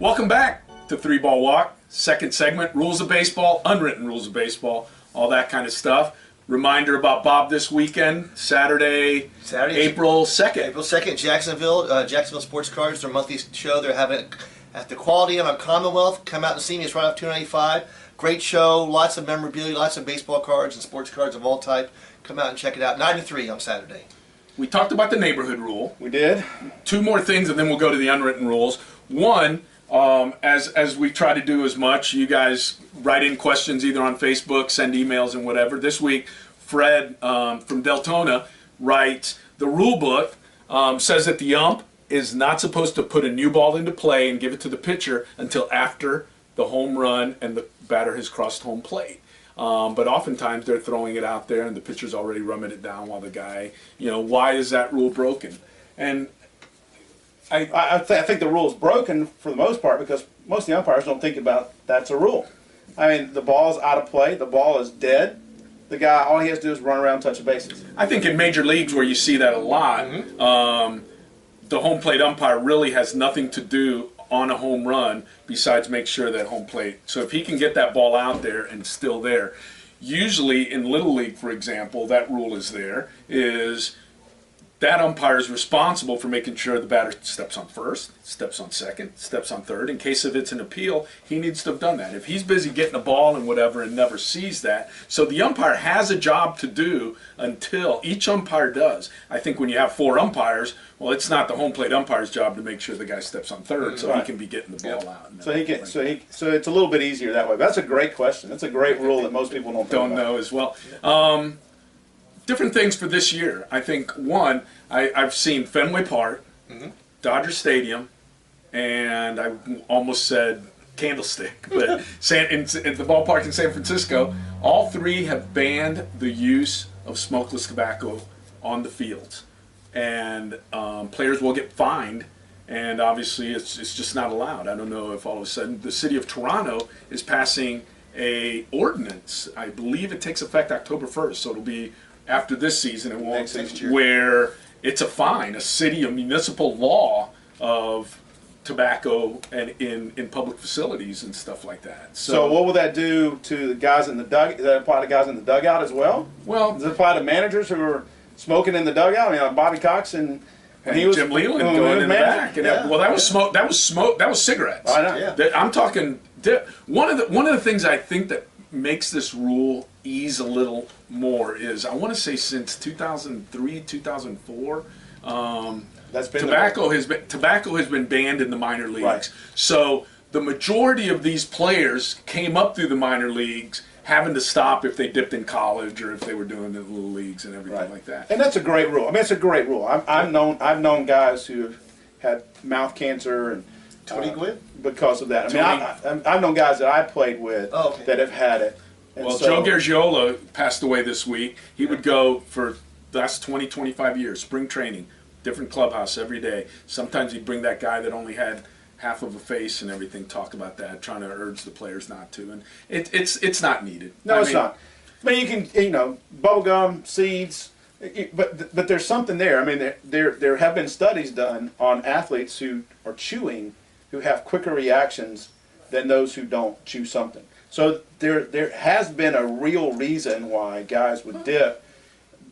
Welcome back to Three Ball Walk, second segment, rules of baseball, unwritten rules of baseball, all that kind of stuff. Reminder about Bob this weekend, Saturday April 2nd. April 2nd, Jacksonville Sports Cards, their monthly show. They're having it at the Quality on Commonwealth. Come out and see me. It's right off 295. Great show, lots of memorabilia, lots of baseball cards and sports cards of all type. Come out and check it out. 9 to 3 on Saturday. We talked about the neighborhood rule. We did. Two more things and then we'll go to the unwritten rules. One, as we try to do as much, you guys write in questions either on Facebook, send emails and whatever. This week, Fred from Deltona writes, the rule book says that the ump is not supposed to put a new ball into play and give it to the pitcher until after the home run and the batter has crossed home plate. But oftentimes they're throwing it out there and the pitcher's already rumming it down while the guy, why is that rule broken? And I think the rule is broken for the most part because most of the umpires don't think about that's a rule. I mean, the ball's out of play, the ball is dead. The guy, all he has to do is run around and touch the bases. I think in major leagues where you see that a lot, the home plate umpire really has nothing to do on a home run besides make sure that home plate. So if he can get that ball out there and still there, usually in Little League, for example, that rule is there, is that umpire is responsible for making sure the batter steps on first, steps on second, steps on third. In case if it's an appeal, he needs to have done that. If he's busy getting a ball and whatever and never sees that, so the umpire has a job to do until each umpire does. I think when you have 4 umpires, well, it's not the home plate umpire's job to make sure the guy steps on third, so he can be getting the ball out. So it's a little bit easier that way. But that's a great question. That's a great rule that most people don't know as well. Different things for this year. I think one, I've seen Fenway Park, Dodger Stadium, and I almost said Candlestick, but in the ballpark in San Francisco, all 3 have banned the use of smokeless tobacco on the fields, and players will get fined. And obviously, it's just not allowed. I don't know if all of a sudden the city of Toronto is passing a ordinance. I believe it takes effect October 1st, so it'll be after this season. It won't, next year. Where it's a fine, a municipal law of tobacco and in public facilities and stuff like that. So what will that do to the guys in the dugout? Does that apply to guys in the dugout as well? Well, does it apply to managers who are smoking in the dugout? I mean, like Bobby Cox and he was Jim Leland going in the back. And well, that was smoke. That was smoke. That was cigarettes. I know. Yeah. I'm talking. One of the things I think that makes this rule ease a little more is, I want to say since 2003, 2004, tobacco has been banned in the minor leagues. Right. So the majority of these players came up through the minor leagues having to stop if they dipped in college or if they were doing the little leagues and everything like that. And that's a great rule. I mean, it's a great rule. I've known guys who have had mouth cancer and Tony Gwynn? Because of that. I mean, I've known guys that I played with that have had it. And well, Joe Gargiola passed away this week. He would go for the last 20, 25 years, spring training, different clubhouse every day. Sometimes he'd bring that guy that only had half of a face and everything, talk about that, trying to urge the players not to. And it's not needed. No, it's not. I mean, you can, bubble gum, seeds, but there's something there. I mean, there have been studies done on athletes who are chewing who have quicker reactions than those who don't chew something. So there has been a real reason why guys would dip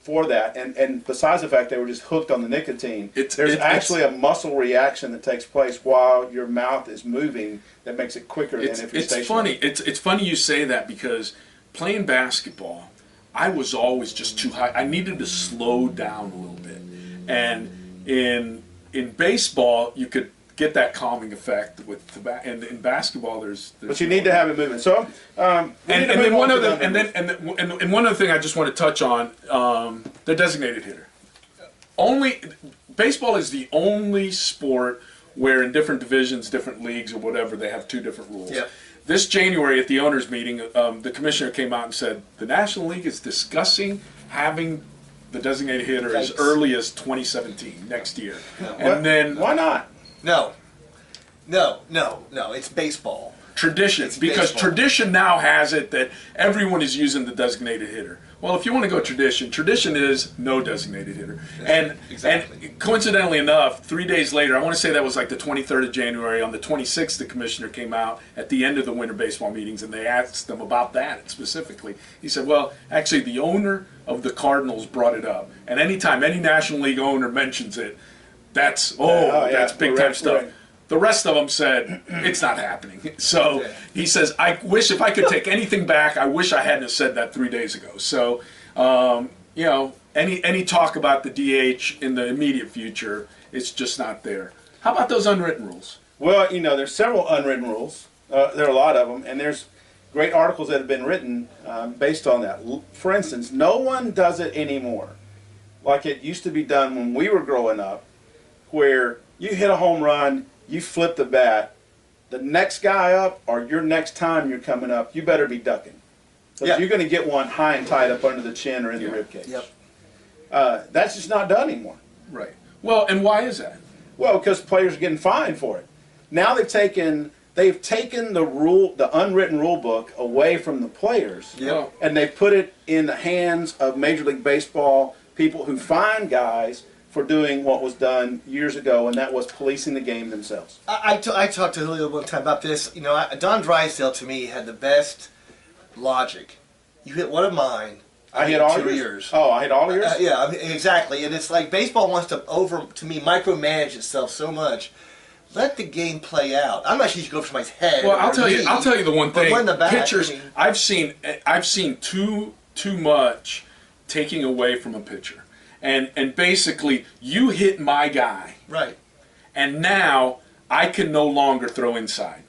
for that, and besides the fact they were just hooked on the nicotine, there's actually a muscle reaction that takes place while your mouth is moving that makes it quicker than if you're stationary. It's funny you say that, because playing basketball, I was always just too high. I needed to slow down a little bit, and in baseball you could get that calming effect with tobacco, and in basketball there's but you need to have it moving. So one other thing I just want to touch on, the designated hitter. Baseball is the only sport where in different divisions, different leagues or whatever, they have 2 different rules. Yeah. This January at the owners meeting, the commissioner came out and said the National League is discussing having the designated hitter as early as 2017, next year. No. And then why not? No, it's baseball. Tradition, because tradition now has it that everyone is using the designated hitter. Well, if you want to go tradition is no designated hitter. Exactly. And coincidentally enough, 3 days later, I want to say that was like the 23rd of January, on the 26th, the commissioner came out at the end of the winter baseball meetings, and they asked them about that specifically. He said, well, actually, the owner of the Cardinals brought it up. And anytime any National League owner mentions it, that's big time stuff. Right. The rest of them said, it's not happening. So he says, I wish if I could take anything back, I wish I hadn't have said that 3 days ago. So, you know, any talk about the DH in the immediate future, it's just not there. How about those unwritten rules? Well, you know, there's several unwritten rules. There are a lot of them, and there's great articles that have been written based on that. For instance, no one does it anymore like it used to be done when we were growing up, where you hit a home run, you flip the bat, the next guy up or your next time you're coming up, you better be ducking. Because you're going to get one high and tight up under the chin or in the rib cage. Yep. That's just not done anymore. Right. Well, and why is that? Well, because players are getting fined for it. Now they've taken the unwritten rule book away from the players, Yep. and they put it in the hands of Major League Baseball people who fine guys for doing what was done years ago, and that was policing the game themselves. I talked to Julio one time about this. You know, Don Drysdale to me had the best logic. You hit one of mine. I hit all 2 yours? years. Oh, I hit all yours? Yeah, I mean, exactly. And it's like baseball wants to micromanage itself so much. Let the game play out. I'm not sure you should go for somebody's head. Well, or I'll tell you the one But thing. we're in the back, Pitchers, I mean- I've seen too much taking away from a pitcher. And basically, you hit my guy, Right. and now I can no longer throw inside.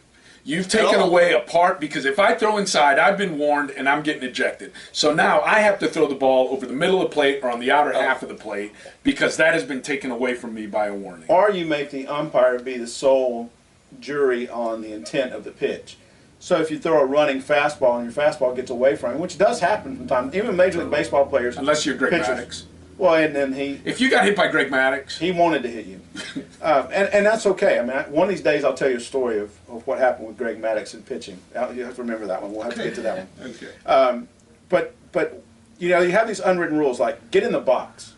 You've taken away a part, because if I throw inside, I've been warned and I'm getting ejected. So now I have to throw the ball over the middle of the plate or on the outer half of the plate, because that has been taken away from me by a warning. Or you make the umpire be the sole jury on the intent of the pitch. So if you throw a running fastball and your fastball gets away from him, which does happen from time, even Major League Baseball players. Unless you're Greg pitchers. Maddux. Well, and then If you got hit by Greg Maddux, he wanted to hit you, and that's okay. I mean, one of these days I'll tell you a story of what happened with Greg Maddux in pitching. You have to remember that one. We'll have to get to that one. okay. But you know, you have these unwritten rules like get in the box.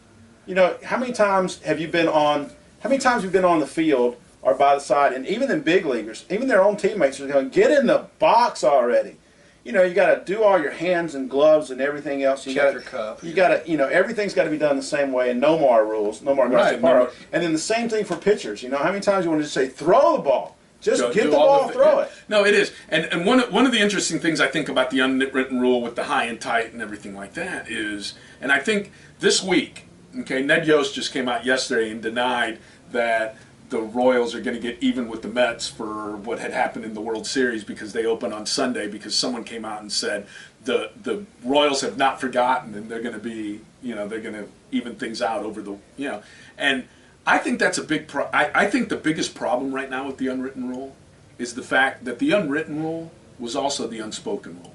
You know, how many times have you been on? How many times have you been on the field or by the side? And even in big leaguers, even their own teammates are going, get in the box already. You know, you got to do all your hands and gloves and everything else. You Check got your cup. You got to, you know, everything's got to be done the same way, and no more rules, no more Right, Garcia no more. And then the same thing for pitchers. You know, how many times you want to just say, throw the ball, just Do get the all ball, throw it. No, it is. And one of the interesting things I think about the unwritten rule with the high and tight and everything like that is, and I think this week, okay, Ned Yost just came out yesterday and denied that the Royals are going to get even with the Mets for what had happened in the World Series, because they open on Sunday, because someone came out and said the Royals have not forgotten and they're going to be, you know, they're going to even things out over the, you know. And I think that's a big I think the biggest problem right now with the unwritten rule is the fact that the unwritten rule was also the unspoken rule.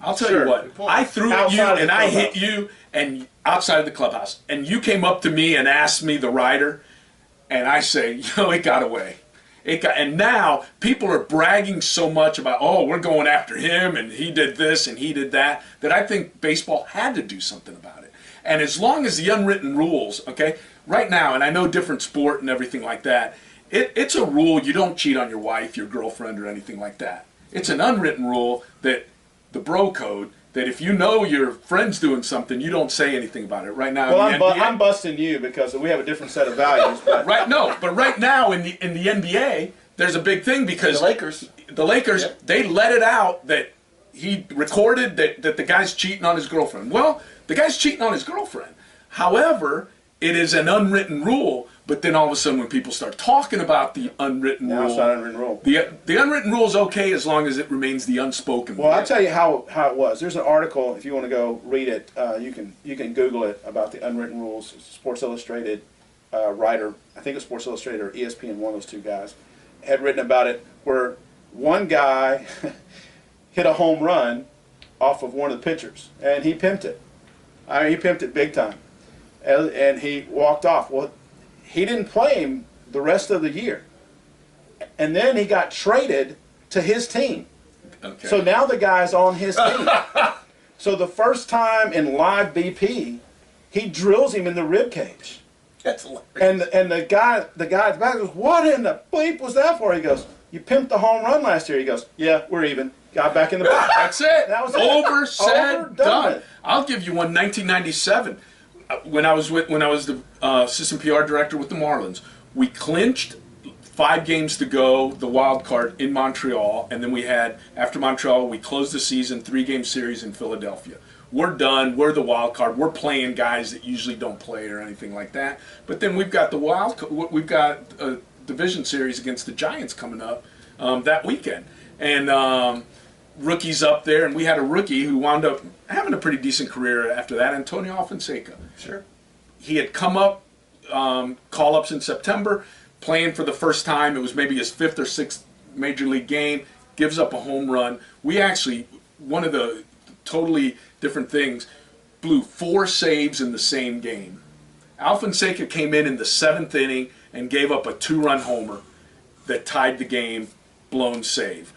I'll tell you what, I threw at you and I hit you and outside of the clubhouse, and you came up to me and asked me, the rider, and I say, you know, it got away. And now people are bragging so much about, oh, we're going after him and he did this and he did that, that I think baseball had to do something about it. And as long as the unwritten rules, okay, right now, and I know different sport and everything like that, it's a rule you don't cheat on your wife, your girlfriend, or anything like that. It's an unwritten rule that the bro code, that if you know your friend's doing something, you don't say anything about it. Right now, Well, in the NBA, I'm busting you because we have a different set of values. But but right now in the NBA, there's a big thing because the Lakers, Yep. they let it out that he recorded that the guy's cheating on his girlfriend. Well, the guy's cheating on his girlfriend. However, it is an unwritten rule. But then all of a sudden, when people start talking about the unwritten now rule, it's not an unwritten rule. the unwritten rule is okay as long as it remains the unspoken Well, rule. I'll tell you how it was. There's an article, if you want to go read it, you can Google it, about the unwritten rules. Sports Illustrated writer, I think it was Sports Illustrated or ESPN, one of those two guys, had written about it, where one guy hit a home run off of one of the pitchers, and he pimped it. I mean, he pimped it big time, and he walked off. Well, he didn't play him the rest of the year, and then he got traded to his team. Okay. So now the guy's on his team. So the first time in live BP, he drills him in the rib cage. That's hilarious. And the guy at the back goes, "What in the bleep was that for?" He goes, "You pimped the home run last year." He goes, "Yeah, we're even." Got back in the box. That's it. That was it. Over, said, Over, done. I'll give you one. 1997, when I was the assistant PR director with the Marlins, we clinched 5 games to go, the wild card in Montreal, and then we had, after Montreal, we closed the season, 3-game series in Philadelphia. We're done. We're the wild card. We're playing guys that usually don't play or anything like that. But then we've got we've got a division series against the Giants coming up that weekend, and rookies up there, and we had a rookie who wound up having a pretty decent career after that, Antonio Alfonseca. Sure. He had come up, call-ups in September, playing for the first time. It was maybe his 5th or 6th major league game, gives up a home run. We actually, one of the totally different things, blew 4 saves in the same game. Alfonseca came in the 7th inning and gave up a 2-run homer that tied the game, blown save.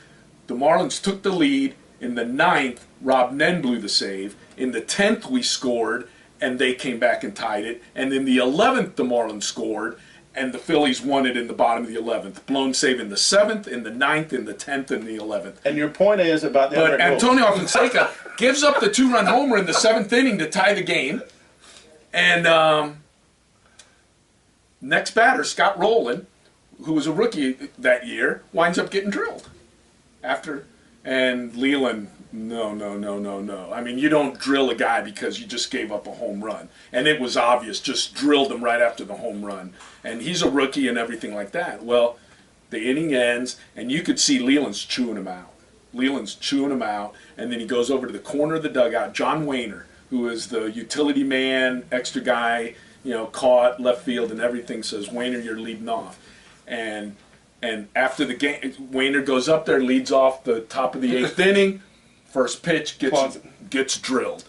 The Marlins took the lead. In the 9th, Rob Nen blew the save. In the 10th, we scored, and they came back and tied it. And in the 11th, the Marlins scored, and the Phillies won it in the bottom of the 11th. Blown save in the 7th, in the 9th, in the 10th, and the 11th. And your point is about the But Antonio Alfonseca gives up the 2-run homer in the 7th inning to tie the game. And next batter, Scott Rowland, who was a rookie that year, winds up getting drilled. And Leland, no. I mean, you don't drill a guy because you just gave up a home run. And it was obvious, just drilled him right after the home run. And he's a rookie and everything like that. Well, the inning ends, and you could see Leland's chewing him out. And then he goes over to the corner of the dugout. John Wayner, who is the utility man, extra guy, caught left field and everything, says, "Wayner, you're leading off." And after the game, Wayner goes up there, leads off the top of the 8th inning. First pitch gets drilled.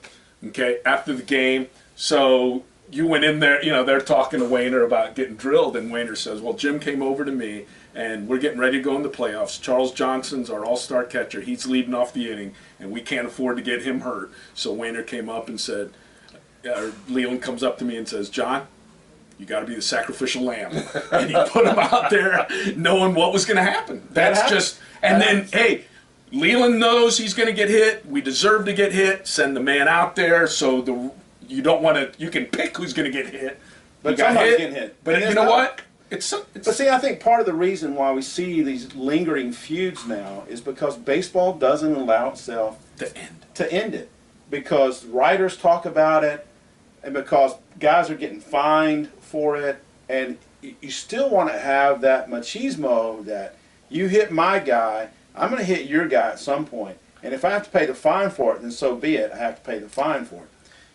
Okay, after the game, so you went in there, they're talking to Wayner about getting drilled, and Wayner says, "Well, Jim came over to me, and we're getting ready to go in the playoffs. Charles Johnson's our all-star catcher. He's leading off the inning, and we can't afford to get him hurt." So Wayner came up and said, Leland comes up to me and says, "John, you got to be the sacrificial lamb." And he put him out there knowing what was going to happen. Hey, Leland knows he's going to get hit. We deserve to get hit. Send the man out there so you don't want to. You can pick who's going to get hit. But somebody's getting hit. But you know what? But see, I think part of the reason why we see these lingering feuds now is because baseball doesn't allow itself to end it. Because writers talk about it, and because guys are getting fined for it, and you still want to have that machismo that you hit my guy, I'm going to hit your guy at some point. And if I have to pay the fine for it, then so be it. I have to pay the fine for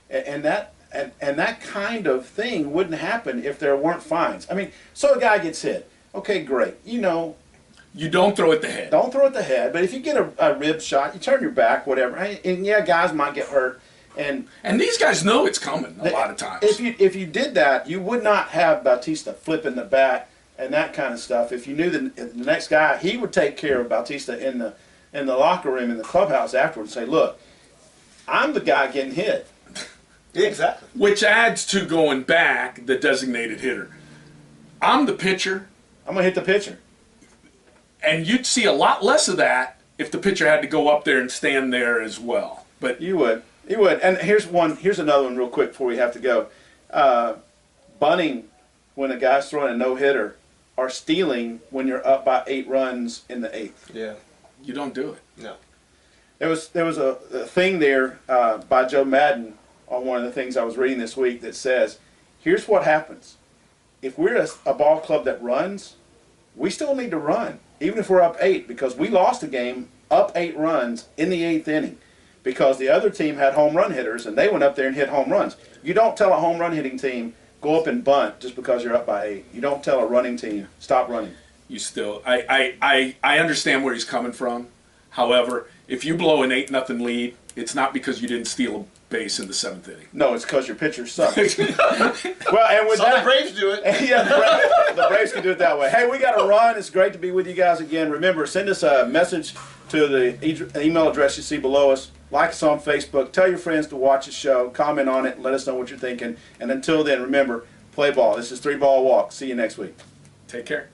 it. And that kind of thing wouldn't happen if there weren't fines. I mean, so a guy gets hit. Okay, great. You don't throw at the head. Don't throw at the head. But if you get a rib shot, you turn your back, whatever. And yeah, guys might get hurt. And these guys know it's coming a lot of times. If you did that, you would not have Bautista flipping the bat and that kind of stuff. If you knew the next guy, he would take care of Bautista in the locker room, in the clubhouse afterwards, and say, "Look, I'm the guy getting hit." Exactly. Which adds to going back the designated hitter. I'm the pitcher. I'm going to hit the pitcher. And you'd see a lot less of that if the pitcher had to go up there and stand there as well. But you would. And here's another one real quick before we have to go. Bunting, when a guy's throwing a no-hitter, or stealing when you're up by 8 runs in the 8th. Yeah. You don't do it. No. There was a thing there by Joe Madden on one of the things I was reading this week that says, here's what happens. If we're a ball club that runs, we still need to run, even if we're up 8, because we lost a game up 8 runs in the 8th inning. Because the other team had home run hitters, and they went up there and hit home runs. You don't tell a home run hitting team, go up and bunt just because you're up by 8. You don't tell a running team, stop running. I understand where he's coming from. However, if you blow an 8-0 lead, it's not because you didn't steal a base in the 7th inning. No, it's because your pitcher sucks. Well, and with the Braves do it. Yeah, the Braves can do it that way. Hey, we got to run. It's great to be with you guys again. Remember, send us a message to the email address you see below us. Like us on Facebook. Tell your friends to watch the show. Comment on it and let us know what you're thinking. And until then, remember, play ball. This is 3 Ball Walk. See you next week. Take care.